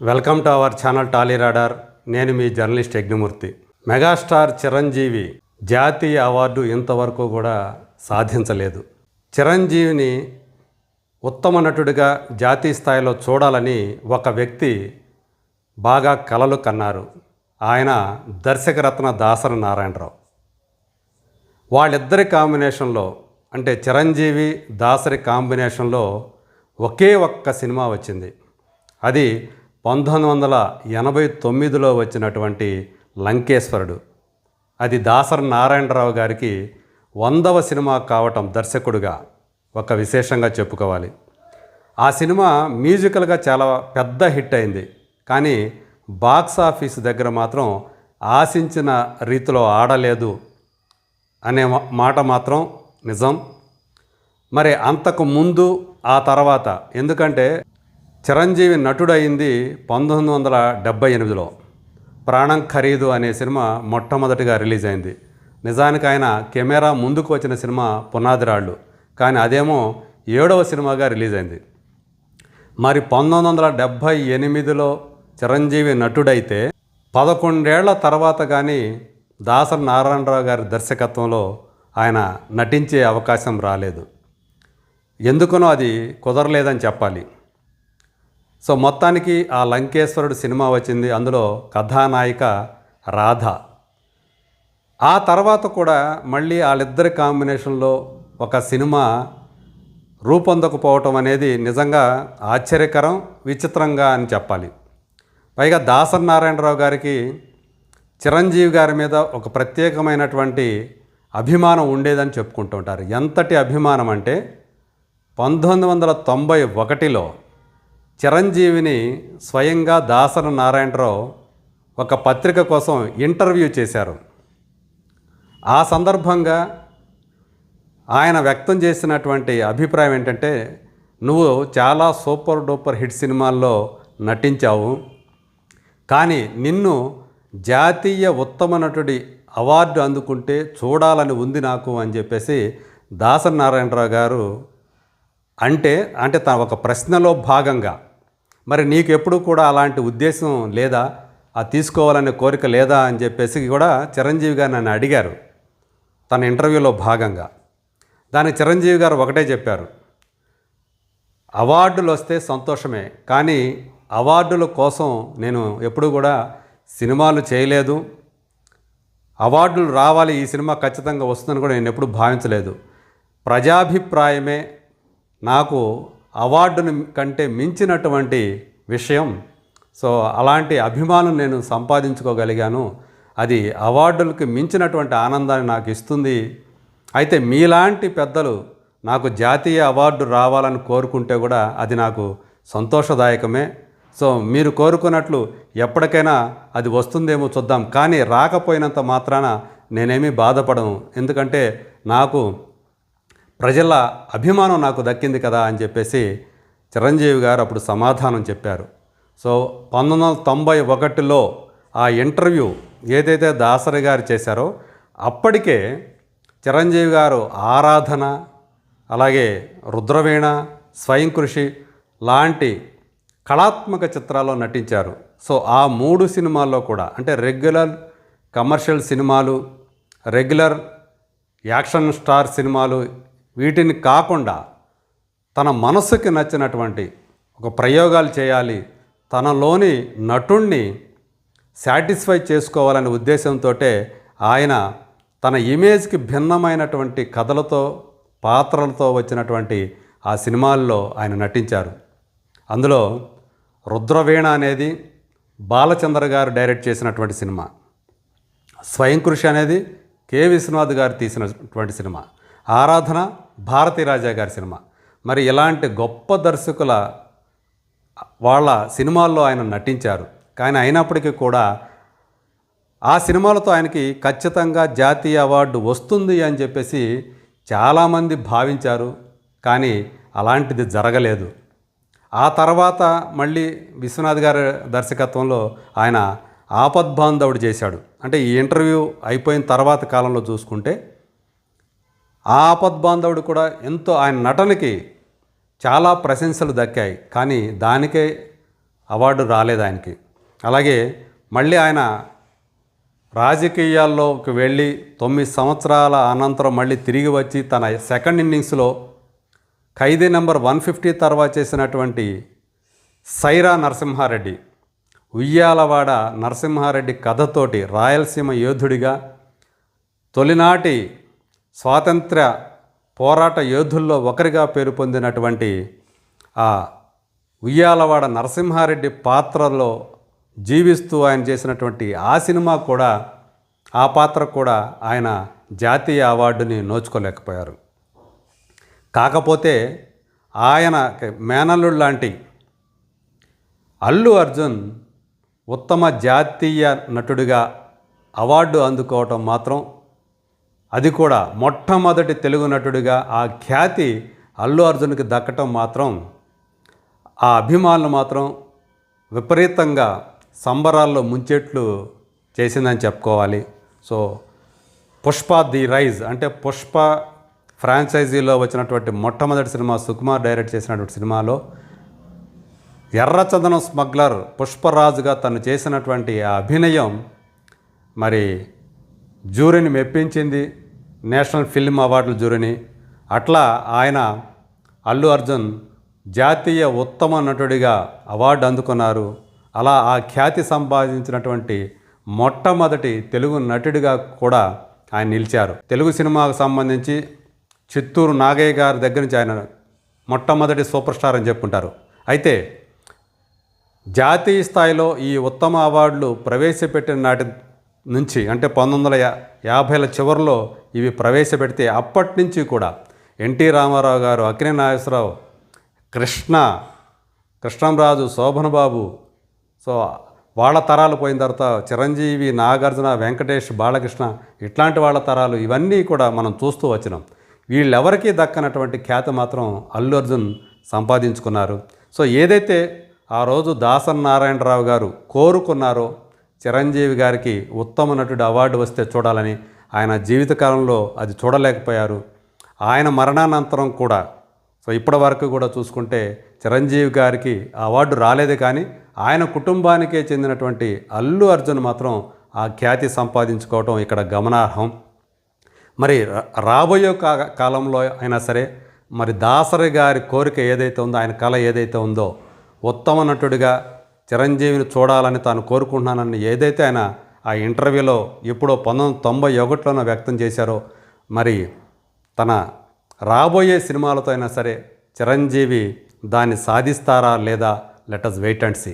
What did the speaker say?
Welcome to our channel Tally radar. నేను మీ journalist Yagnamurthy. Megastar Chiranjeevi జాతీయ award ఇంతవరకు కూడా సాధించలేదు. చిరంజీవిని ఉత్తమ నటుడిగా జాతీయ స్థాయిలో చూడాలని ఒక వ్యక్తి బాగా కలలు కన్నారు. ఆయన దర్శకరత్న దాసరి నారాయణరావు. వాళ్ళిద్దరి కాంబినేషన్లో, అంటే చిరంజీవి దాసరి కాంబినేషన్లో ఒకే ఒక్క సినిమా వచ్చింది. అది 1989లో వచ్చినటువంటి లంకేశ్వరుడు. అది దాసరి నారాయణరావు గారికి 100వ సినిమా కావటం దర్శకుడుగా ఒక విశేషంగా చెప్పుకోవాలి. ఆ సినిమా మ్యూజికల్గా చాలా పెద్ద హిట్ అయింది, కానీ బాక్స్ ఆఫీస్ దగ్గర మాత్రం ఆశించిన రీతిలో ఆడలేదు అనే మాట మాత్రం నిజం. మరి అంతకు ముందు ఆ తర్వాత, ఎందుకంటే చిరంజీవి నటుడయింది 1978లో. ప్రాణం ఖరీదు అనే సినిమా మొట్టమొదటిగా రిలీజ్ అయింది. నిజానికి ఆయన కెమెరా ముందుకు వచ్చిన సినిమా పునాదిరాళ్ళు, కానీ అదేమో 7వ సినిమాగా రిలీజ్ అయింది. మరి 1978లో చిరంజీవి నటుడైతే 11 ఏళ్ల తర్వాత కానీ దాసరి నారాయణరావు గారి దర్శకత్వంలో ఆయన నటించే అవకాశం రాలేదు. ఎందుకనో అది కుదరలేదని చెప్పాలి. సో మొత్తానికి ఆ లంకేశ్వరుడు సినిమా వచ్చింది. అందులో కథానాయిక రాధ. ఆ తర్వాత కూడా మళ్ళీ వాళ్ళిద్దరి కాంబినేషన్లో ఒక సినిమా రూపొందకపోవటం అనేది నిజంగా ఆశ్చర్యకరం, విచిత్రంగా అని చెప్పాలి. పైగా దాసరి నారాయణరావు గారికి చిరంజీవి గారి మీద ఒక ప్రత్యేకమైనటువంటి అభిమానం ఉండేదని చెప్పుకుంటూ ఉంటారు. ఎంతటి అభిమానం అంటే 1991లో చిరంజీవిని స్వయంగా దాసరి నారాయణరావు ఒక పత్రిక కోసం ఇంటర్వ్యూ చేశారు. ఆ సందర్భంగా ఆయన వ్యక్తం చేసినటువంటి అభిప్రాయం ఏంటంటే, నువ్వు చాలా సూపర్ డూపర్ హిట్ సినిమాల్లో నటించావు, కానీ నిన్ను జాతీయ ఉత్తమ నటుడి అవార్డు అందుకుంటే చూడాలని ఉంది నాకు అని చెప్పేసి దాసరి నారాయణరావు గారు అంటే తన ఒక ప్రశ్నలో భాగంగా, మరి నీకు ఎప్పుడు కూడా అలాంటి ఉద్దేశం లేదా, ఆ తీసుకోవాలనే కోరిక లేదా అని చెప్పేసి కూడా చిరంజీవి గారు నన్ను అడిగారు తన ఇంటర్వ్యూలో భాగంగా. దానికి చిరంజీవి గారు ఒకటే చెప్పారు, అవార్డులు వస్తే సంతోషమే, కానీ అవార్డుల కోసం నేను ఎప్పుడు కూడా సినిమాలు చేయలేదు. అవార్డులు రావాలి, ఈ సినిమా ఖచ్చితంగా వస్తుందని కూడా నేను ఎప్పుడు భావించలేదు. ప్రజాభిప్రాయమే నాకు అవార్డుని కంటే మించినటువంటి విషయం. సో అలాంటి అభిమానం నేను సంపాదించుకోగలిగాను. అది అవార్డులకు మించినటువంటి ఆనందాన్ని నాకు ఇస్తుంది. అయితే మీలాంటి పెద్దలు నాకు జాతీయ అవార్డు రావాలని కోరుకుంటే కూడా అది నాకు సంతోషదాయకమే. సో మీరు కోరుకున్నట్లు ఎప్పటికైనా అది వస్తుందేమో చూద్దాం, కానీ రాకపోయినంత మాత్రాన నేనేమీ బాధపడను, ఎందుకంటే నాకు ప్రజల అభిమానం నాకు దక్కింది కదా అని చెప్పేసి చిరంజీవి గారు అప్పుడు సమాధానం చెప్పారు. సో 1991లో ఆ ఇంటర్వ్యూ ఏదైతే దాసరి గారు చేశారో అప్పటికే చిరంజీవి గారు ఆరాధన, అలాగే రుద్రవీణ, స్వయం కృషి లాంటి కళాత్మక చిత్రాల్లో నటించారు. సో ఆ 3 సినిమాల్లో కూడా, అంటే రెగ్యులర్ కమర్షియల్ సినిమాలు, రెగ్యులర్ యాక్షన్ స్టార్ సినిమాలు, వీటిని కాకుండా తన మనసుకి నచ్చినటువంటి ఒక ప్రయోగాలు చేయాలి, తనలోని నటుణ్ణి సాటిస్ఫై చేసుకోవాలనే ఉద్దేశంతో ఆయన తన ఇమేజ్కి భిన్నమైనటువంటి కథలతో, పాత్రలతో వచ్చినటువంటి ఆ సినిమాల్లో ఆయన నటించారు. అందులో రుద్రవీణ అనేది బాలచంద్ర గారు డైరెక్ట్ చేసినటువంటి సినిమా, స్వయం కృషి అనేది కె. విశ్వనాథ్ గారు తీసినటువంటి సినిమా, ఆరాధన భారతీరాజా గారి సినిమా. మరి ఇలాంటి గొప్ప దర్శకుల వాళ్ళ సినిమాల్లో ఆయన నటించారు. కానీ అయినప్పటికీ కూడా ఆ సినిమాలతో ఆయనకి ఖచ్చితంగా జాతీయ అవార్డు వస్తుంది అని చెప్పేసి చాలామంది భావించారు, కానీ అలాంటిది జరగలేదు. ఆ తర్వాత మళ్ళీ విశ్వనాథ్ గారి దర్శకత్వంలో ఆయన ఆపద్బాంధవుడు చేశాడు. అంటే ఈ ఇంటర్వ్యూ అయిపోయిన తర్వాత కాలంలో చూసుకుంటే ఆ ఆపద్బాంధవుడు కూడా ఎంతో, ఆయన నటనకి చాలా ప్రశంసలు దక్కాయి, కానీ దానికే అవార్డు రాలేదు ఆయనకి. అలాగే మళ్ళీ ఆయన రాజకీయాల్లోకి వెళ్ళి 9 సంవత్సరాల అనంతరం మళ్ళీ తిరిగి వచ్చి తన సెకండ్ ఇన్నింగ్స్లో ఖైదీ నెంబర్ 150 తర్వాత చేసినటువంటి సైరా నరసింహారెడ్డి, ఉయ్యాలవాడ నరసింహారెడ్డి కథతోటి రాయలసీమ యోధుడిగా తొలినాటి స్వాతంత్ర్య పోరాట యోధుల్లో ఒకరిగా పేరు పొందినటువంటి ఆ ఉయ్యాలవాడ నరసింహారెడ్డి పాత్రలో జీవిస్తూ ఆయన చేసినటువంటి ఆ సినిమా కూడా, ఆ పాత్ర కూడా ఆయన జాతీయ అవార్డుని నోచుకోలేకపోయారు. కాకపోతే ఆయన మేనల్లుడు లాంటి అల్లు అర్జున్ ఉత్తమ జాతీయ నటుడిగా అవార్డు అందుకోవటం మాత్రం, అది కూడా మొట్టమొదటి తెలుగు నటుడిగా ఆ ఖ్యాతి అల్లు అర్జున్కి దక్కటం మాత్రం, ఆ అభిమానులు మాత్రం విపరీతంగా సంబరాల్లో ముంచెట్లు చేసిందని చెప్పుకోవాలి. సో పుష్ప ది రైజ్ అంటే పుష్ప ఫ్రాంచైజీలో వచ్చినటువంటి మొట్టమొదటి సినిమా సుకుమార్ డైరెక్ట్ చేసినటువంటి సినిమాలో ఎర్రచందనం స్మగ్లర్ పుష్పరాజుగా తను చేసినటువంటి ఆ అభినయం మరి జ్యూరీని మెప్పించింది, నేషనల్ ఫిల్మ్ అవార్డుల జ్యూరీని. అట్లా ఆయన అల్లు అర్జున్ జాతీయ ఉత్తమ నటుడిగా అవార్డు అందుకున్నారు. అలా ఆ ఖ్యాతి సంపాదించినటువంటి మొట్టమొదటి తెలుగు నటుడిగా కూడా ఆయన నిలిచారు. తెలుగు సినిమాకు సంబంధించి చిత్తూరు నాగయ్య గారి దగ్గర నుంచి ఆయన మొట్టమొదటి సూపర్ స్టార్ అని చెప్పుకుంటారు. అయితే జాతీయ స్థాయిలో ఈ ఉత్తమ అవార్డులు ప్రవేశపెట్టిన నాటి నుంచి, అంటే 1950ల చివరిలో ఇవి ప్రవేశపెడితే అప్పటి నుంచి కూడా ఎన్టీ రామారావు గారు, అక్కినేని నాగేశ్వరరావు, కృష్ణంరాజు, శోభన్ బాబు, సో వాళ్ళ తరాలు పోయిన తర్వాత చిరంజీవి, నాగార్జున, వెంకటేష్, బాలకృష్ణ, ఇట్లాంటి వాళ్ళ తరాలు ఇవన్నీ కూడా మనం చూస్తూ వచ్చినాం. వీళ్ళెవరికీ దక్కనటువంటి ఖ్యాతి మాత్రం అల్లు అర్జున్ సంపాదించుకున్నారు. సో ఏదైతే ఆ రోజు దాసరి నారాయణరావు గారు కోరుకున్నారో చిరంజీవి గారికి ఉత్తమ నటుడు అవార్డు వస్తే చూడాలని, ఆయన జీవితకాలంలో అది చూడలేకపోయారు. ఆయన మరణానంతరం కూడా, సో ఇప్పటి వరకు కూడా చూసుకుంటే చిరంజీవి గారికి అవార్డు రాలేదు, కానీ ఆయన కుటుంబానికే చెందినటువంటి అల్లు అర్జున్ మాత్రం ఆ ఖ్యాతి సంపాదించుకోవటం ఇక్కడ గమనార్హం. మరి రాబోయే కాలంలో అయినా సరే మరి దాసరి గారి కోరిక ఏదైతే ఉందో, ఆయన కళ ఏదైతే ఉందో, ఉత్తమ నటుడిగా చిరంజీవిని చూడాలని తాను కోరుకుంటున్నానని ఏదైతే ఆయన ఆ ఇంటర్వ్యూలో ఎప్పుడో 1991లోనో వ్యక్తం చేశారో, మరి తన రాబోయే సినిమాలతో అయినా సరే చిరంజీవి దాన్ని సాధిస్తారా లేదా, let us wait and see.